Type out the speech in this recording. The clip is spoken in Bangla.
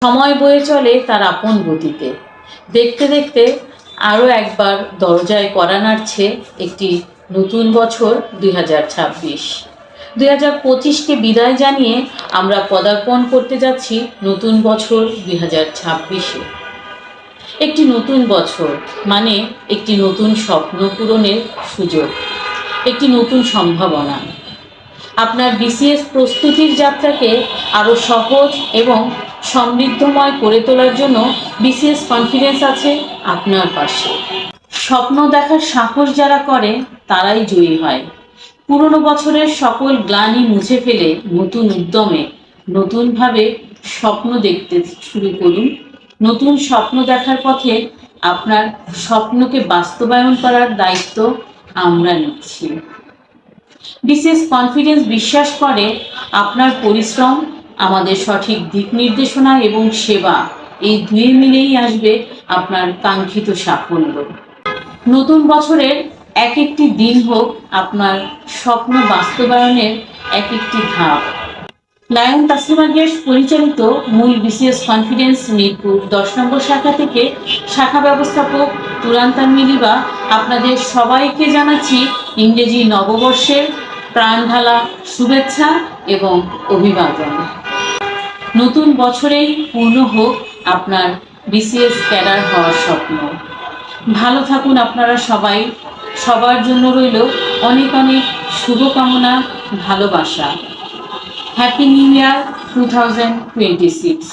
সময় বয়ে চলে তার আপন গতিতে। দেখতে দেখতে আরও একবার দরজায় কড়া নাড়ছে একটি নতুন বছর 2026। 2025কে বিদায় জানিয়ে আমরা পদার্পণ করতে যাচ্ছি নতুন বছর 2026-এ। একটি নতুন বছর মানে একটি নতুন স্বপ্ন পূরণের সুযোগ, একটি নতুন সম্ভাবনা। আপনার বিসিএস প্রস্তুতির যাত্রাকে আরও সহজ এবং সমৃদ্ধময় করে তোলার জন্য বিসিএস কনফিডেন্স আছে আপনার পাশে। স্বপ্ন দেখার সাহস যারা করে তারাই জয়ী হয়। পুরনো বছরের সকল গ্লানি মুছে ফেলে নতুন উদ্যমে নতুনভাবে স্বপ্ন দেখতে শুরু করুন। নতুন স্বপ্ন দেখার পথে আপনার স্বপ্নকে বাস্তবায়ন করার দায়িত্ব আমরা নিচ্ছি। বিসিএস কনফিডেন্স বিশ্বাস করে আপনার পরিশ্রম, আমাদের সঠিক দিক নির্দেশনা এবং সেবা, এই দুয়ে মিলেই আসবে আপনার কাঙ্ক্ষিত সাফল্য। নতুন বছরের এক একটি দিন হোক আপনার স্বপ্ন বাস্তবায়নের এক একটি ধাপ। লায়ন তাসলিমা গেস্ট পরিচালিত মূল বিসিএস কনফিডেন্স মিরপুর 10 নম্বর শাখা থেকে শাখা ব্যবস্থাপক তুরান্তান মিলিবা আপনাদের সবাইকে জানাচ্ছি ইংরেজি নববর্ষের প্রাণঢালা শুভেচ্ছা এবং অভিবাদন। নতুন বছরেই পূর্ণ হোক আপনার বিসিএস ক্যাডার হওয়ার স্বপ্ন। ভালো থাকুন আপনারা সবাই। সবার জন্য রইল অনেক অনেক শুভকামনা, ভালোবাসা। Happy new year 2026।